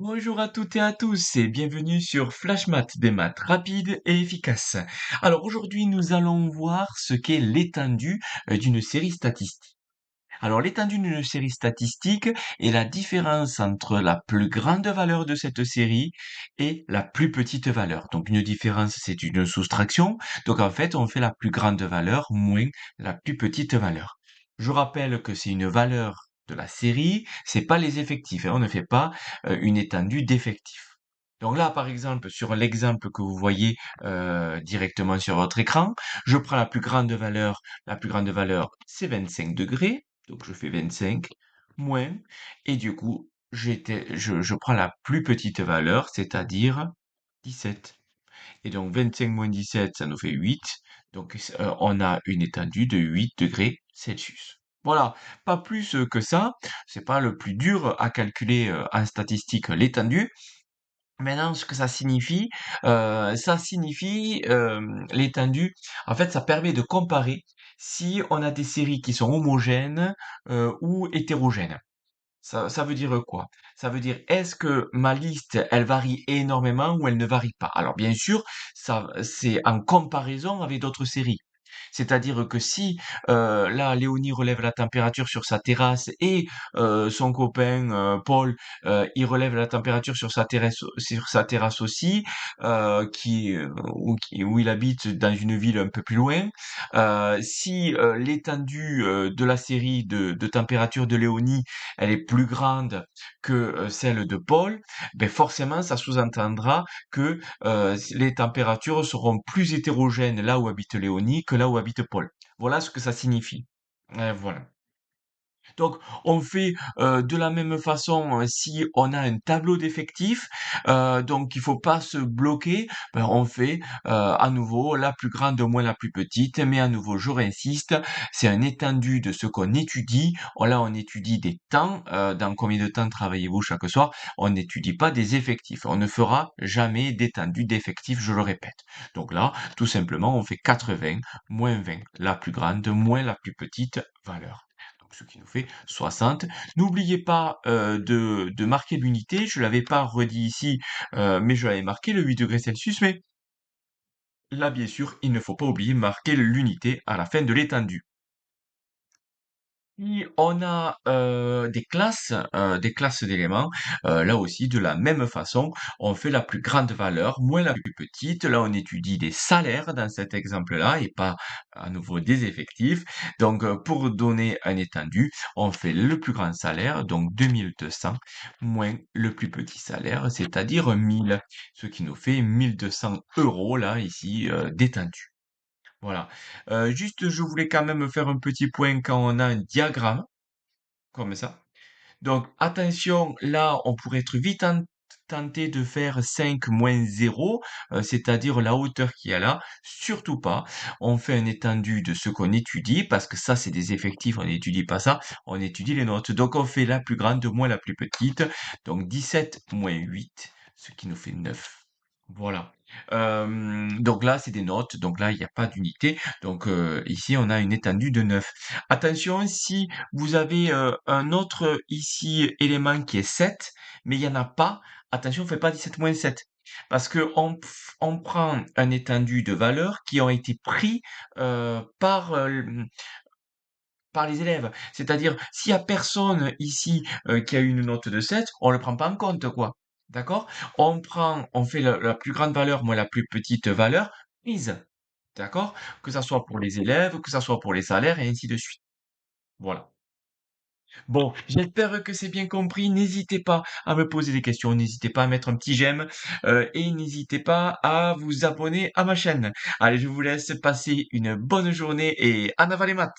Bonjour à toutes et à tous et bienvenue sur Flashmat, des maths rapides et efficaces. Alors aujourd'hui nous allons voir ce qu'est l'étendue d'une série statistique. Alors l'étendue d'une série statistique est la différence entre la plus grande valeur de cette série et la plus petite valeur. Donc une différence c'est une soustraction, donc en fait on fait la plus grande valeur moins la plus petite valeur. Je rappelle que c'est une valeur de la série, c'est pas les effectifs, hein, on ne fait pas une étendue d'effectifs. Donc là, par exemple, sur l'exemple que vous voyez directement sur votre écran, je prends la plus grande valeur, c'est 25 degrés, donc je fais 25 moins, et du coup, je prends la plus petite valeur, c'est-à-dire 17. Et donc 25 moins 17, ça nous fait 8, donc on a une étendue de 8 degrés Celsius. Voilà, pas plus que ça, c'est pas le plus dur à calculer en statistique l'étendue. Maintenant, ce que ça signifie l'étendue. En fait, ça permet de comparer si on a des séries qui sont homogènes ou hétérogènes. Ça veut dire quoi? Ça veut dire est-ce que ma liste, elle varie énormément ou elle ne varie pas? Alors bien sûr, ça c'est en comparaison avec d'autres séries. C'est-à-dire que si là Léonie relève la température sur sa terrasse et son copain Paul il relève la température sur sa terrasse aussi, où il habite dans une ville un peu plus loin. Si l'étendue de la série de température de Léonie elle est plus grande que celle de Paul, ben forcément ça sous-entendra que les températures seront plus hétérogènes là où habite Léonie que là où habite Paul. Voilà ce que ça signifie. Voilà. Donc, on fait de la même façon si on a un tableau d'effectifs, donc il faut pas se bloquer. Ben, on fait à nouveau la plus grande moins la plus petite, mais à nouveau, je réinsiste, c'est un étendu de ce qu'on étudie. Là, on étudie des temps, dans combien de temps travaillez-vous chaque soir. On n'étudie pas des effectifs. On ne fera jamais d'étendu d'effectifs, je le répète. Donc là, tout simplement, on fait 80 moins 20, la plus grande moins la plus petite valeur. Donc ce qui nous fait 60. N'oubliez pas de marquer l'unité. Je l'avais pas redit ici, mais je l'avais marqué le 8 degrés Celsius. Mais là, bien sûr, il ne faut pas oublier marquer l'unité à la fin de l'étendue. Si on a des classes d'éléments, là aussi de la même façon, on fait la plus grande valeur moins la plus petite. Là, on étudie des salaires dans cet exemple-là et pas à nouveau des effectifs. Donc, pour donner un étendu, on fait le plus grand salaire, donc 2200, moins le plus petit salaire, c'est-à-dire 1000, ce qui nous fait 1200 euros là ici d'étendu. Voilà. Juste, je voulais quand même faire un petit point quand on a un diagramme, comme ça. Donc, attention, là, on pourrait être vite tenté de faire 5 moins 0, c'est-à-dire la hauteur qu'il y a là. Surtout pas. On fait un étendu de ce qu'on étudie, parce que ça, c'est des effectifs, on n'étudie pas ça, on étudie les notes. Donc, on fait la plus grande moins la plus petite. Donc, 17 moins 8, ce qui nous fait 9. Voilà. Donc là, c'est des notes. Donc là, il n'y a pas d'unité. Donc ici, on a une étendue de 9. Attention, si vous avez un autre ici élément qui est 7, mais il n'y en a pas, attention, on ne fait pas 17 moins 7. Parce que on prend un étendu de valeurs qui ont été pris par les élèves. C'est-à-dire, s'il y a personne ici qui a eu une note de 7, on le prend pas en compte, quoi. D'accord? On fait la plus grande valeur moins la plus petite valeur prise. D'accord? Que ça soit pour les élèves, que ça soit pour les salaires et ainsi de suite. Voilà. Bon, j'espère que c'est bien compris. N'hésitez pas à me poser des questions, n'hésitez pas à mettre un petit j'aime et n'hésitez pas à vous abonner à ma chaîne. Allez, je vous laisse passer une bonne journée et en avant les maths!